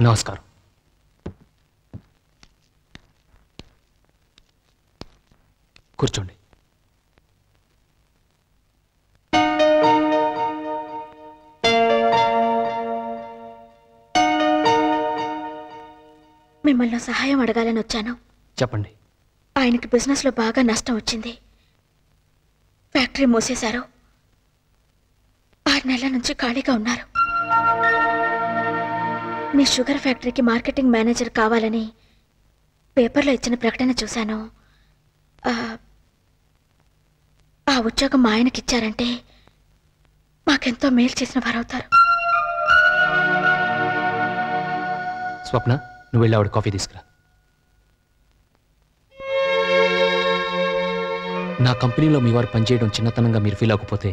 నమస్కారం. కూర్చోండి. మిమ్మల్ని సహాయం అడగాలని వచ్చాను. చెప్పండి. ఆయనకి బిజినెస్లో బాగా నష్టం వచ్చింది. ఫ్యాక్టరీ మూసేశారు. 6 నెలల నుంచి ఖాళీగా ఉన్నారు. మీ షుగర్ ఫ్యాక్టరీకి మార్కెటింగ్ మేనేజర్ కావాలని పేపర్లో ఇచ్చిన ప్రకటన చూశాను. ఆ ఉద్యోగం మా ఆయనకి ఇచ్చారంటే మాకెంతో మేలు చేసిన వారవుతారు. స్వప్న, నువ్వు వెళ్ళి ఆవిడ కాఫీ తీసుకురా. నా కంపెనీలో మీ వారు పనిచేయడం చిన్నతనంగా మీరు ఫీల్ అవ్వకపోతే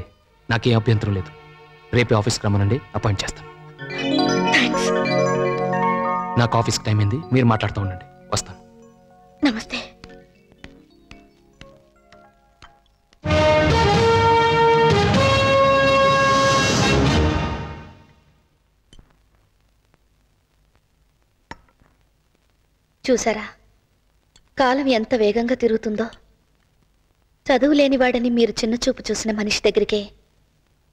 నాకేం అభ్యంతరం లేదు. రేపే ఆఫీస్కి రమ్మనండి, అపాయింట్ చేస్తాను. నాకు ఆఫీస్కి టైం అయింది, మీరు మాట్లాడుతూ ఉండండి. వస్తాను. నమస్తే. చూసారా కాలం ఎంత వేగంగా తిరుగుతుందో. చదువు లేనివాడని మీరు చిన్న చూపు చూసిన మనిషి దగ్గరికే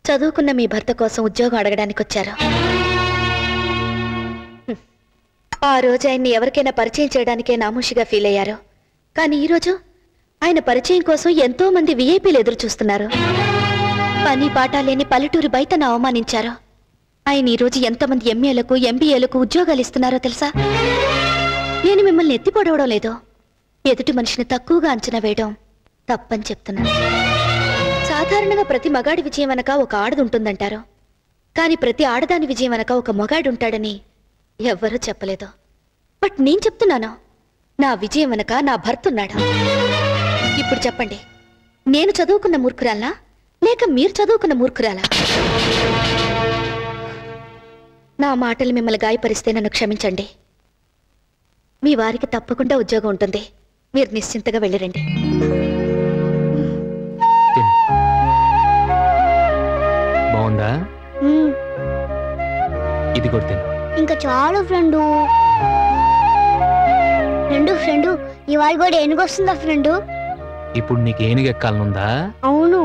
చదువుకున్న మీ భర్త కోసం ఉద్యోగం అడగడానికి వచ్చారు. ఆ రోజు ఆయన్ని ఎవరికైనా పరిచయం చేయడానికే నామూషిగా ఫీల్ అయ్యారు. కానీ ఈరోజు ఆయన పరిచయం కోసం ఎంతో మంది విఐపీలు ఎదురు చూస్తున్నారు. పని పాట లేని పల్లెటూరి బయటను అవమానించారు. ఆయన ఈరోజు ఎంతమంది ఎంఏలకు ఎంబీఏలకు ఉద్యోగాలు ఇస్తున్నారో తెలుసా? నేను మిమ్మల్ని ఎత్తిపడవడం లేదో, ఎదుటి మనిషిని తక్కువగా అంచనా వేయడం తప్పని చెప్తున్నాను. సాధారణంగా ప్రతి మగాడి విజయం వెనక ఒక ఆడది ఉంటుందంటారు. కానీ ప్రతి ఆడదాని విజయం వెనక ఒక మగాడు ఉంటాడని ఎవ్వరూ చెప్పలేదు. బట్ నేను చెప్తున్నాను, నా విజయం వెనక నా భర్త ఉన్నాడు. ఇప్పుడు చెప్పండి, నేను చదువుకున్న మూర్ఖురాలా లేక మీరు చదువుకున్న మూర్ఖురాలా? నా మాటలు మిమ్మల్ని గాయపరిస్తే నన్ను క్షమించండి. మీ వారికి తప్పకుండా ఉద్యోగం ఉంటుంది. మీరు నిశ్చింతగా వెళ్ళిరండి. బాగుందా? ఇది కొడుతుంది. ఇంకా చాలు ఫ్రెండు. ఫ్రెండు ఇవాళ కూడా ఏనుగొస్తుందా ఫ్రెండు? ఇప్పుడు నీకు ఏనుగు ఎక్కాలనుందా? అవును.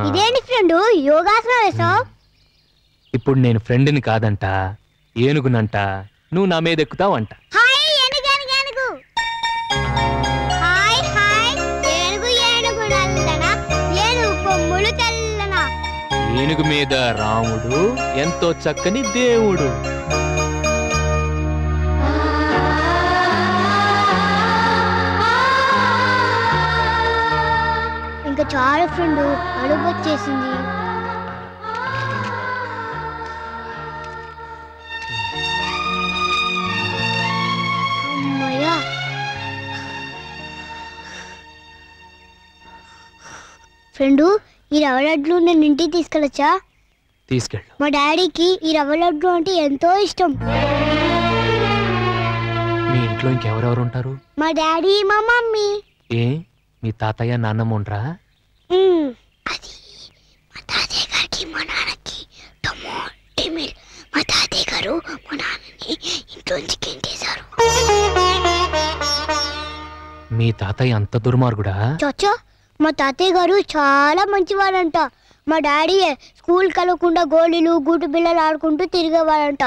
ఇదేంటి ఫ్రెండు యోగాసనం వేసావు? ఇప్పుడు నేను ఫ్రెండ్ని కాదంట, ఏనుగునంట. నువ్వు నా మీద ఎక్కుతావంట. ఏనుగు మీద రాముడు ఎంతో చక్కని దేవుడు. ఇంకా చాలా ఫ్రెండు, అడుగు వచ్చేసింది. అమ్మయ్యా. ఫ్రెండు, ఈ రవ్వ లడ్లు నేను ఇంటికి తీసుకెళ్ళొచ్చా? తీసుకెళ్ళు. మా డాడీకి ఈ రవ్వ లడ్డు అంటే ఎంతో ఇష్టం. మీ ఇంట్లో ఇంకెవరెవరు ఉంటారు? మా డాడీ, మా మమ్మీ. ఏ, మీ తాతయ్య నాన్నమ్మ ఉండరా? అది మా తాతయ్య గారికి మా నాన్నకి టమోటమిల్. మా తాతయ్య గారు మా నాన్నని ఇంట్లోంచి గెంటేశారు. మీ తాతయ్య అంత దుర్మార్గుడా? చచ్చా, మా తాతయ్య గారు చాలా మంచివాడంట. మా డాడీ స్కూల్ కలవకుండా గోళీలు గూటు బిళ్ళలు ఆడుకుంటూ తిరిగేవాడంట.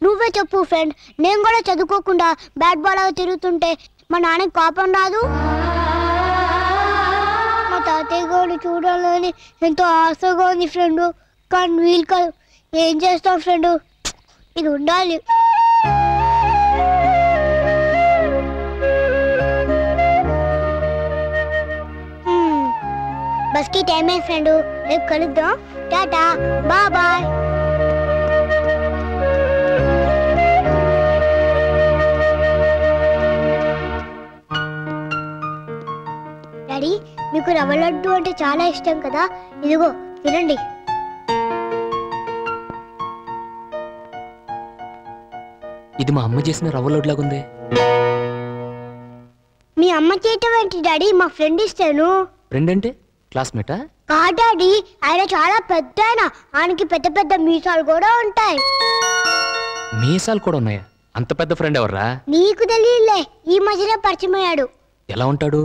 నువ్వే చెప్పు ఫ్రెండ్, నేను కూడా చదువుకోకుండా బ్యాట్ బాల్ లాగా తిరుగుతుంటే మా నాన్నకి కోపం రాదు? మా తాతయ్య గారు చూడాలని ఎంతో ఆశగా ఉంది ఫ్రెండు, కానీ వీలు కాదు. ఏం చేస్తాం ఫ్రెండు, ఇది ఉండాలి. बस की टाइम है फ्रेंडो, రేపు కలుద్దాం. Tata, bye bye. డాడీ, మీకు రవ్వ లడ్డు అంటే చాలా ఇష్టం కదా, ఇదిగో తినండి. ఇది మా అమ్మ చేసిన రవ్వ లడ్డు లాగుంది. మీ అమ్మ చేయటం ఏంటి డాడీ? మా ఫ్రెండ్ ఇస్తాను. ఫ్రెండ్ అంటే క్లాస్మేటా? కా డాడీ, ఆయన చాలా పెద్ద ఆయనకి పెద్ద పెద్ద మీసాలు కూడా ఉంటాయి. మీసాలు కూడా ఉన్నాయా? అంత పెద్ద ఫ్రెండ్ ఎవర్రా? నీకు తెలియలే, ఈ మధ్యనే పరిచయం అయ్యాడు. ఎలా ఉంటాడు?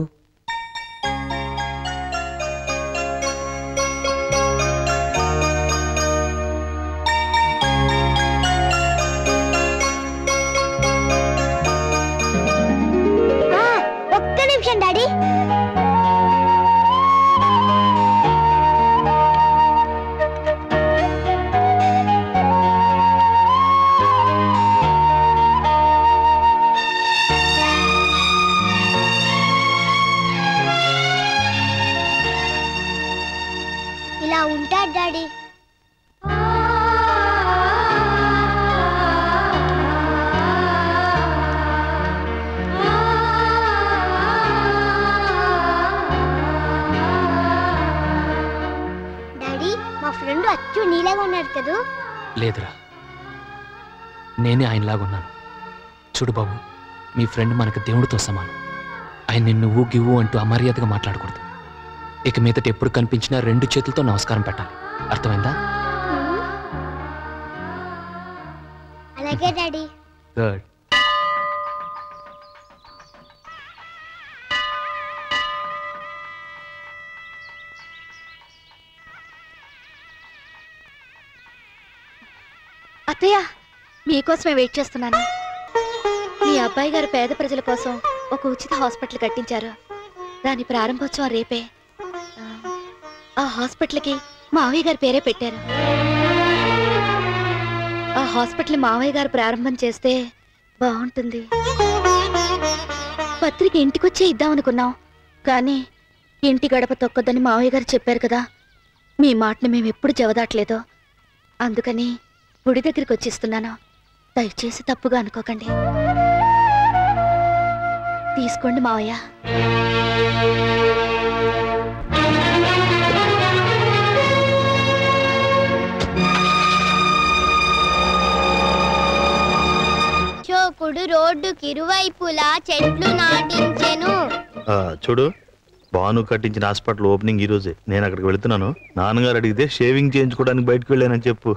ఒక్క నిమిషం డాడీ. ఇలా ఉంటాడు డాడీ. డాడీ, మా ఫ్రెండ్ అచ్చు నీలాగా ఉన్నాడు కదూ? లేదురా, నేనే ఆయనలాగున్నాను. చూడు బాబు, మీ ఫ్రెండ్ మనకు దేవుడితో సమానం. ఆయన నువ్వు గివ్వు అంటూ అమర్యాదగా మాట్లాడకూడదు. ఇక మీదట ఎప్పుడు కనిపించినా 2 చేతులతో నమస్కారం పెట్టాలి. అర్థమైందా? అలాగే డాడీ. గుడ్. అత్తయ్య, మీకోసమే వెయిట్ చేస్తున్నాను. మీ అబ్బాయి గారు పేద ప్రజల కోసం ఒక ఉచిత హాస్పిటల్ కట్టించారు. దాని ప్రారంభోత్సవం రేపే. ఆ హాస్పిటల్కి మావయ్య గారి పేరే పెట్టారు. ఆ హాస్పిటల్ మావయ్య గారు ప్రారంభం చేస్తే బాగుంటుంది. పత్రిక ఇంటికొచ్చే ఇద్దామనుకున్నాం, కానీ ఇంటి గడప తొక్కొద్దని మావయ్య గారు చెప్పారు కదా. మీ మాటను మేము ఎప్పుడు జవదాట్లేదో, అందుకని గుడి దగ్గరికి వచ్చిస్తున్నాను. దయచేసి తప్పుగా అనుకోకండి. తీసుకోండి మావయ్య. చోకుడు రోడ్డుకి ఇరువైపులా చెట్లు నాటించెను. చూడు, భాను కట్టించిన హాస్పిటల్ ఓపెనింగ్ ఈ రోజే. నేను అక్కడికి వెళుతున్నాను. నాన్నగారు అడిగితే షేవింగ్ చేయించుకోవడానికి బయటకు వెళ్ళానని చెప్పు.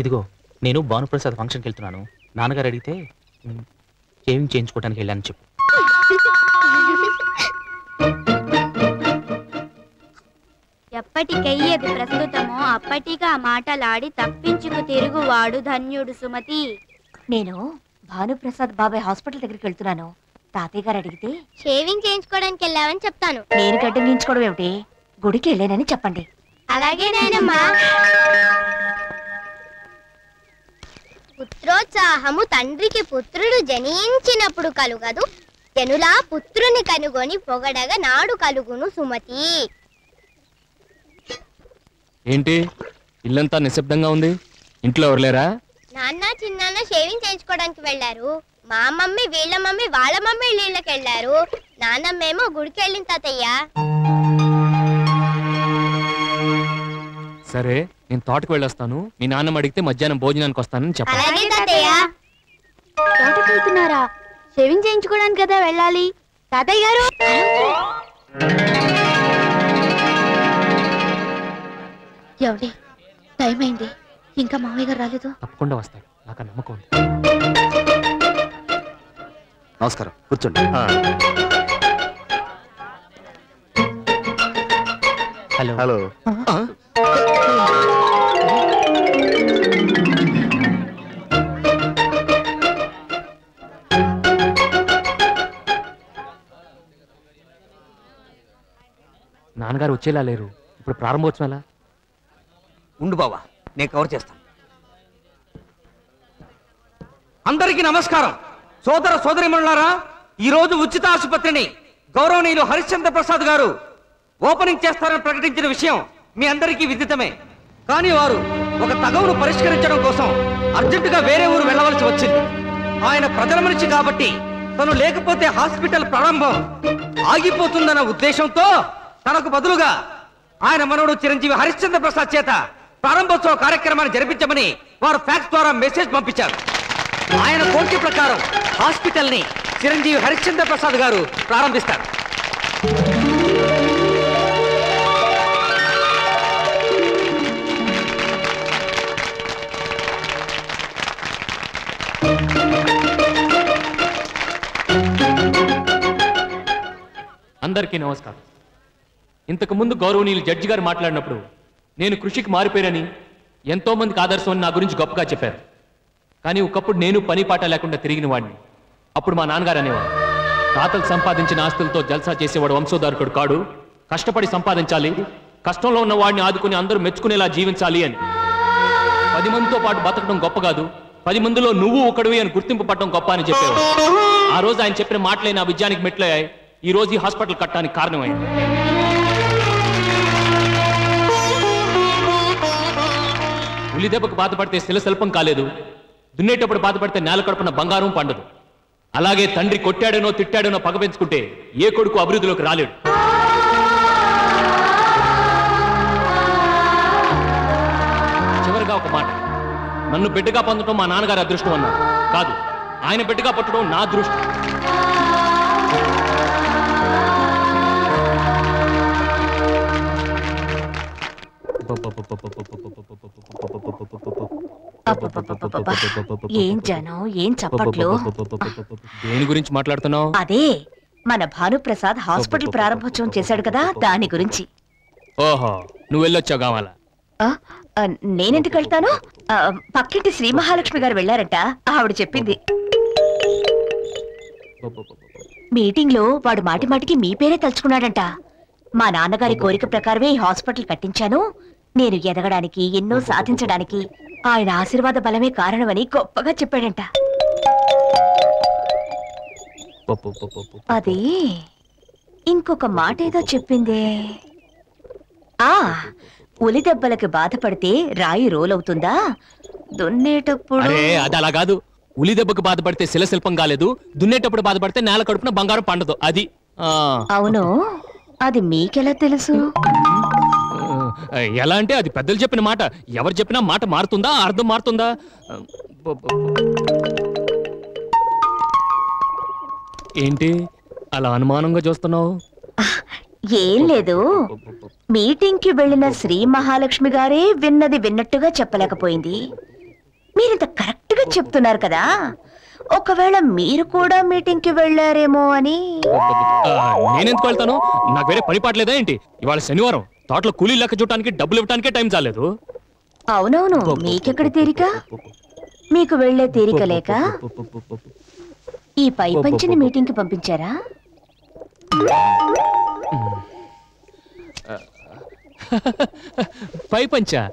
ఇదిగో, నేను భానుప్రసాద్ ఫంక్షన్కి వెళ్తున్నాను. నాన్నగారు అడిగితే షేవింగ్ చేయించుకోవడానికి వెళ్ళాను చెప్పు. ఎప్పటికయ్యేది ప్రస్తుతమో అప్పటిగా మాటలాడి తప్పించుకు తిరుగువాడు ధన్యుడు సుమతి. నేను భానుప్రసాద్ బాబాయ్ హాస్పిటల్ దగ్గరికి వెళ్తున్నాను. తాతయ్య గారు అడిగితే షేవింగ్ చేయించుకోవడానికి వెళ్ళావని చెప్తాను. నేను గడ్డం గీయించుకోవడం ఏమిటి, గుడికి వెళ్ళానని చెప్పండి. అలాగే నాయనమ్మా. పుత్రోత్సాహము తండ్రికి పుత్రుడు జనించినప్పుడు కలుగదు, జనులా పుత్రుని కనుగొని పొగడగా నాడు కలుగును సుమతి. ఏంటి ఇల్లంతా నిశ్శబ్దంగా ఉంది? ఇంట్లో ఎవరు లేరా? నాన్న చిన్నాన్న షేవింగ్ చేయించుకోవడానికి వెళ్ళారు. మా మమ్మీ వీళ్ళ మమ్మీ వాళ్ళ మమ్మీ నీళ్ళకి వెళ్ళారు. నాన్నమ్మేమో గుడికి వెళ్ళిన తాతయ్య. సరే, నేను తోటకు వెళ్ళొస్తాను. మీ నాన్నమ్మ అడిగితే మధ్యాహ్నం భోజనానికి వస్తానని చెప్పాలి. అలాగే తాతయ్య. తోటకి వెళ్తున్నారా? షేవింగ్ చేయించుకోవడానికి కదా వెళ్ళాలి. తాతయ్య గారు, ఏమండి, టైం అయింది, ఇంకా మావయ్య గారు రాలేదు. తప్పకుండా వస్తాడు, నాకు నమ్మకం ఉంది. నమస్కారం, కూర్చోండి. హలో. హలో. నాన్నగారు వచ్చేలా లేరు. ఇప్పుడు ప్రారంభోత్సవం ఎలా? ఉండు బావా, నేను కవర్ చేస్తాను. అందరికీ నమస్కారం. సోదర సోదరిమణులారా, ఈ రోజు ఉచిత ఆసుపత్రిని గౌరవనీయులు హరిశ్చంద్ర ప్రసాద్ గారు ఓపెనింగ్ చేస్తారని ప్రకటించిన విషయం మీ అందరికీ విదితమే. కానీ వారు ఒక తగవును పరిష్కరించడం కోసం అర్జెంటుగా వేరే ఊరు వెళ్ళవలసి వచ్చింది. ఆయన ప్రజల మనిషి కాబట్టి తను లేకపోతే హాస్పిటల్ ప్రారంభం ఆగిపోతుందన్న ఉద్దేశంతో తనకు బదులుగా ఆయన మనవడు చిరంజీవి హరిశ్చంద్ర ప్రసాద్ చేత ప్రారంభోత్సవ కార్యక్రమాన్ని జరిపించమని వారు ఫ్యాక్స్ ద్వారా మెసేజ్ పంపించారు. ఆయన కోరిక ప్రకారం హాస్పిటల్ ని చిరంజీవి హరిశ్చంద్ర ప్రసాద్ గారు ప్రారంభిస్తారు. అందరికీ నమస్కారం. ఇంతకు ముందు గౌరవనీయులు జడ్జి గారు మాట్లాడినప్పుడు నేను కృషికి మారిపోయానని, ఎంతో మందికి ఆదర్శం అని నా గురించి గొప్పగా చెప్పారు. కానీ ఒకప్పుడు నేను పని పాట లేకుండా తిరిగిన వాడిని. అప్పుడు మా నాన్నగారు అనేవాడు, తాతలు సంపాదించిన ఆస్తులతో జల్సా చేసేవాడు వంశోధారకుడు కాడు, కష్టపడి సంపాదించాలి, కష్టంలో ఉన్న వాడిని ఆదుకుని అందరూ మెచ్చుకునేలా జీవించాలి అని. 10 మందితో పాటు బతకడం గొప్ప కాదు, 10 మందిలో నువ్వు ఒకడివి అని గుర్తింపు పట్టడం గొప్ప అని చెప్పేవాడు. ఆ రోజు ఆయన చెప్పిన మాటలే నా విజయానికి మెట్లయ్యాయి. ఈ రోజు ఈ హాస్పిటల్ కట్టడానికి కారణమైంది. ఉలి దెబ్బకు బాధపడితే శిలశల్పం కాలేదు, దున్నేటప్పుడు బాధపడితే నేల కడుపున బంగారం పండదు. అలాగే తండ్రి కొట్టాడనో తిట్టాడనో పగ పెంచుకుంటే ఏ కొడుకు అభివృద్ధిలోకి రాలేడు. చివరిగా ఒక మాట, నన్ను బిడ్డగా పొందడం మా నాన్నగారి అదృష్టం అన్నారు. కాదు, ఆయన బిడ్డగా పట్టడం నా అదృష్టం. ఏం జనం, ఏం చప్పట్లు. దేని గురించి మాట్లాడుతున్నావు? అదే మన భానుప్రసాద్ హాస్పిటల్ ప్రారంభోత్సవం చేశాడు కదా, దాని గురించి. ఓహో, నువ్వు వెళ్ళొచ్చావు కావాలా? నేనెందుకు వెళ్తాను? పక్కింటి శ్రీ మహాలక్ష్మి గారు వెళ్ళారంట, ఆవిడ చెప్పింది. మీటింగ్ లో వాడు మాటి మాటికి మీ పేరే తలుచుకున్నాడంట. మా నాన్నగారి కోరిక ప్రకారమే ఈ హాస్పిటల్ కట్టించాను, నేను ఎదగడానికి, ఎన్నో సాధించడానికి ఆయన ఆశీర్వాద బలమే కారణమని గొప్పగా చెప్పాడంట. అది ఇంకొక మాట ఏదో చెప్పిందే. ఉలి దెబ్బలకి బాధపడితే రాయి రోలవుతుందా, దున్నేటప్పుడు. అది అలా కాదు. ఉలి దెబ్బకు బాధపడితే శిలశిల్పం కాలేదు, దున్నేటప్పుడు బాధపడితే నేల కడుపున బంగారం పండదు. అది అవును, అది మీకెలా తెలుసు? ఎలా అంటే అది పెద్దలు చెప్పిన మాట. ఎవరు చెప్పినా మాట మారుతుందా, అర్థం మారుతుందా? ఏంటి అలా అనుమానంగా చూస్తున్నావు? ఏం లేదు, మీటింగ్ కి వెళ్ళిన శ్రీ మహాలక్ష్మి గారే విన్నది విన్నట్టుగా చెప్పలేకపోయింది. మీరింత కరెక్ట్ గా చెప్తున్నారు కదా, ఒకవేళ మీరు కూడా మీటింగ్ కి వెళ్ళారేమో అని. నేనెందుకు వెళ్తాను? నాకు వేరే పని పాటలేదా ఏంటి? ఇవాళ శనివారం, తోటలో కూలీ లెక్క చూడటానికి డబ్బులు ఇవ్వడానికే టైం చాలేదు. అవునవును, మీకెక్కడ తీరిక? మీకు వెళ్లే తీరిక లేక ఈ పై పంచిని మీటింగ్ కి పంపించారా? పై పంచా?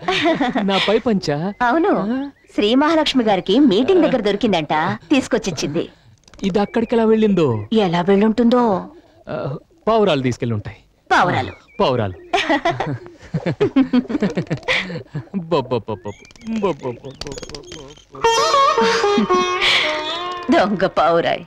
నా పై పంచా? అవును, శ్రీ మహాలక్ష్మి గారికి మీటింగ్ దగ్గర దొరికిందంట, తీసుకొచ్చిచ్చింది. ఇది అక్కడికి ఎలా వెళ్ళిందో? ఎలా వెళ్ళుంటుందో? పావురాలు తీసుకెళ్ళి ఉంటాయి. పావురాలు పావురాలు దొంగ పావురాయ్.